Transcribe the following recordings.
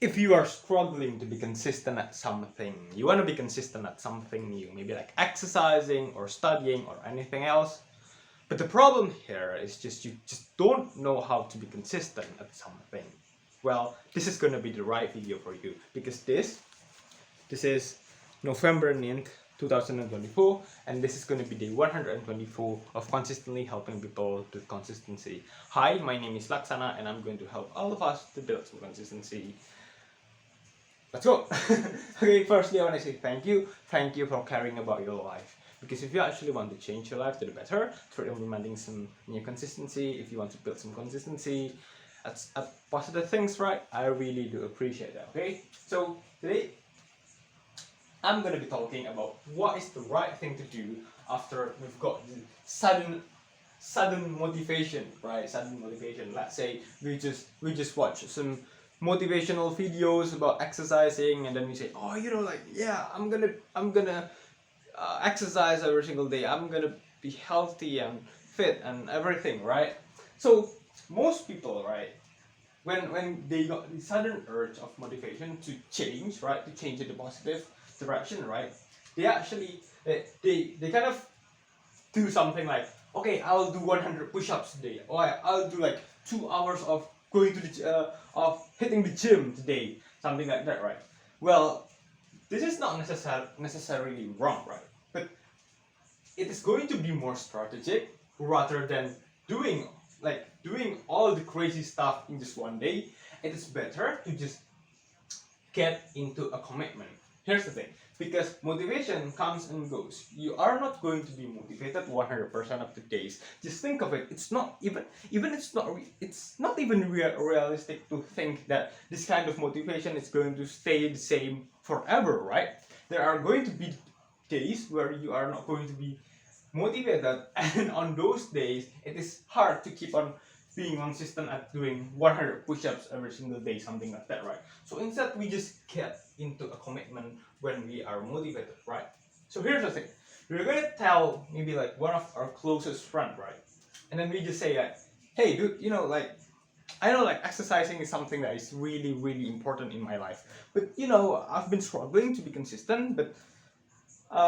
if you are struggling to be consistent at something, you want to be consistent at something new, maybe like exercising or studying or anything else. But the problem here is you just don't know how to be consistent at something. Well, this is gonna be the right video for you, because this is November 9th, 2024, and this is going to be day 124 of consistently helping people with consistency. Hi, my name is Laksana, and I'm going to help all of us to build some consistency. Let's go! Okay, firstly I want to say thank you for caring about your life. Because if you actually want to change your life to the better through implementing some new consistency, if you want to build some consistency at positive things, right, I really do appreciate that. Okay, so today I'm going to be talking about what is the right thing to do after we've got the sudden motivation, right? Sudden motivation. Let's say we just watch some motivational videos about exercising, and then we say, oh, like, yeah, I'm gonna exercise every single day. I'm gonna be healthy and fit and everything, right? So most people, right, when they got the sudden urge of motivation to change, right, to change in the positive direction, right, they actually they kind of do something like, okay, I'll do 100 push-ups today, or I'll do like 2 hours of going to the of hitting the gym today, something like that, right? Well, this is not necessarily wrong, right? But it is going to be more strategic rather than doing all the crazy stuff in just one day. It is better to just get into a commitment. Here's the thing, because motivation comes and goes. You are not going to be motivated 100% of the days. Just think of it. It's not even realistic to think that this kind of motivation is going to stay the same forever, right? There are going to be days where you are not going to be motivated, and on those days it is hard to keep on being consistent at doing 100 push-ups every single day, something like that, right? So instead we just get into a commitment when we are motivated, right? So here's the thing, we're gonna tell maybe like one of our closest friend, right? And then we just say like, hey dude, I know like exercising is something that is really important in my life, but I've been struggling to be consistent. But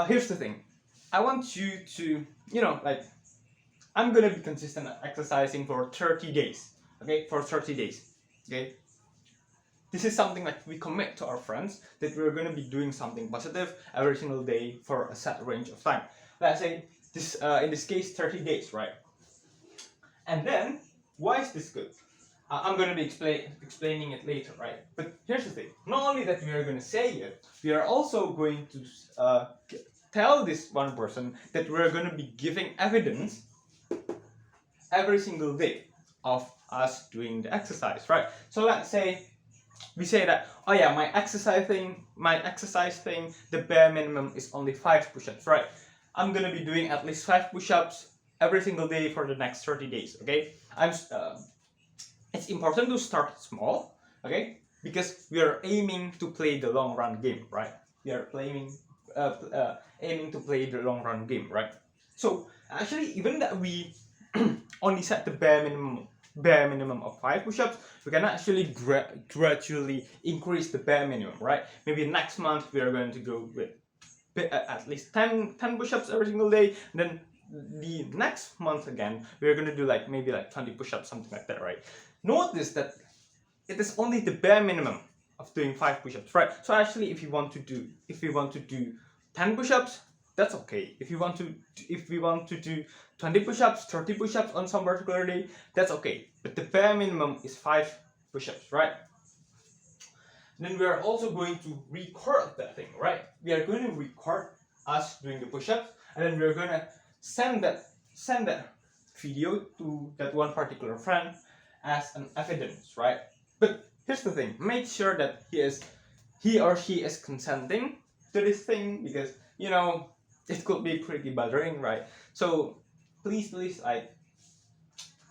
here's the thing, I want you to, I'm gonna be consistent at exercising for 30 days. Okay, for 30 days. Okay, this is something like we commit to our friends that we're gonna be doing something positive every single day for a set range of time. Let's say this, in this case, 30 days, right? And then, why is this good? I'm gonna be explaining it later, right? But here's the thing: not only that we are gonna say it, we are also going to tell this one person that we're gonna be giving evidence every single day of us doing the exercise, right? So let's say we say that, oh yeah, my exercise thing, the bare minimum is only 5 push-ups, right? I'm gonna be doing at least 5 push-ups every single day for the next 30 days. Okay, it's important to start small, okay? Because we are aiming to play the long run game, right? We are aiming to play the long run game, right? So actually, even that we only set the bare minimum of 5 push-ups, we can actually gradually increase the bare minimum, right? Maybe next month we are going to go with at least 10 push-ups every single day. And then the next month again, we're going to do like maybe like 20 push-ups, something like that, right? Notice that it is only the bare minimum of doing 5 push-ups, right? So actually, if you want to do 10 push-ups, that's okay. If we want to do 20 push-ups, 30 push-ups on some particular day, that's okay. But the bare minimum is 5 push-ups, right? Then we are also going to record that thing, right? We are going to record us doing the push-ups, and then we're going to send that video to that one particular friend as an evidence, right? But here's the thing: make sure that he or she is consenting to this thing, because it could be pretty bothering, right? So please, like,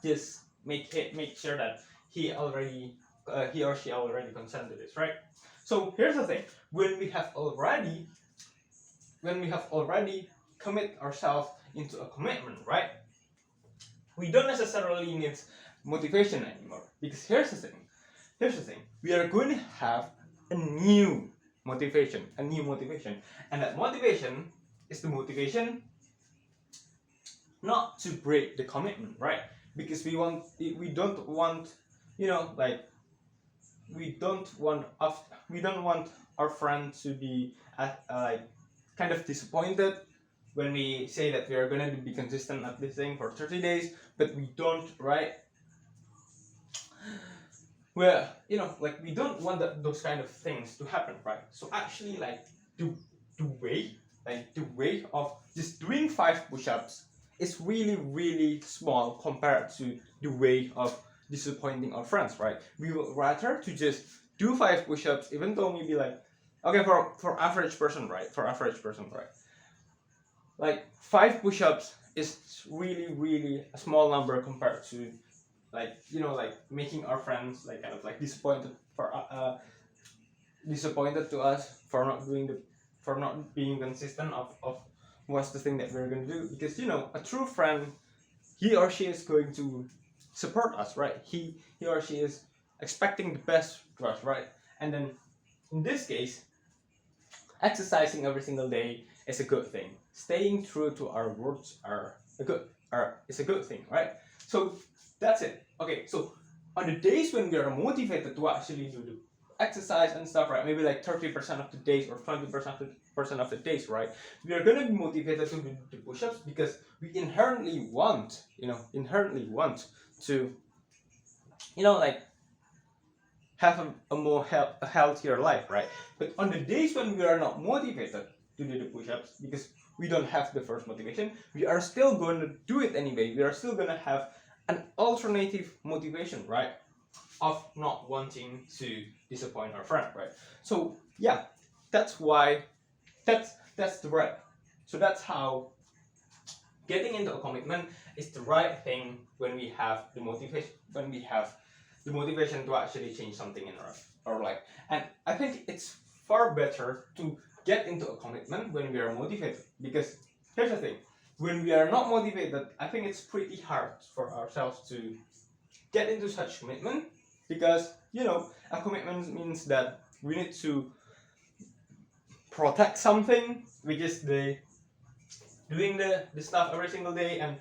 just make sure that he or she already consented to this, right? So here's the thing: when we have already commit ourselves into a commitment, right? We don't necessarily need motivation anymore, because here's the thing: here's the thing, we are going to have a new motivation, and that motivation is the motivation not to break the commitment, right? Because we don't want, like, we don't want our friend to be like kind of disappointed when we say that we are going to be consistent at this thing for 30 days, but we don't, right? Well, like, we don't want those kind of things to happen, right? So actually, like, the way of just doing 5 push-ups is really, really small compared to the way of disappointing our friends, right? We would rather to just do 5 push-ups, even though maybe, like, okay, for average person, right? Like, 5 push-ups is really, really a small number compared to, like, like, making our friends, like, kind of like disappointed to us for not being consistent of what's the thing that we're going to do. Because a true friend, he or she is going to support us, right? He or she is expecting the best to us, right? And then in this case, exercising every single day is a good thing. Staying true to our words is a good thing, right? So that's it. Okay, so on the days when we are motivated to actually do the exercise and stuff, right? Maybe like 30% of the days or 20% of the days, right? We are gonna be motivated to do the push-ups because we inherently want to, like, have a healthier life, right? But on the days when we are not motivated to do the push-ups because we don't have the first motivation, we are still going to do it anyway. We are still going to have an alternative motivation, right? Of not wanting to disappoint our friend, right? So yeah, that's why that's the right. So that's how getting into a commitment is the right thing when we have the motivation to actually change something in our life. And I think it's far better to get into a commitment when we are motivated, because here's the thing, when we are not motivated, I think it's pretty hard for ourselves to get into such commitment, because a commitment means that we need to protect something, which is doing the stuff every single day, and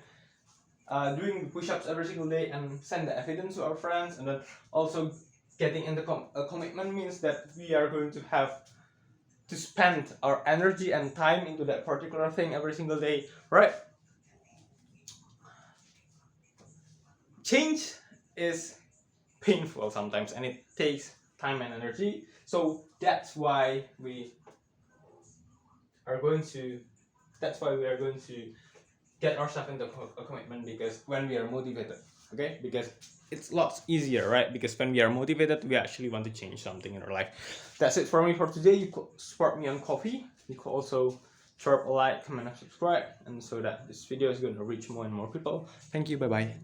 doing the push-ups every single day, and send the evidence to our friends. And then also getting into a commitment means that we are going to have to spend our energy and time into that particular thing every single day, right? Change is painful sometimes, and it takes time and energy. So that's why we are going to get ourselves into a commitment, because when we are motivated, okay? Because it's lots easier, right? Because when we are motivated, we actually want to change something in our life. That's it for me for today. You could support me on Coffee. You could also drop a like, comment, and subscribe, and so that this video is going to reach more and more people. Thank you. Bye bye.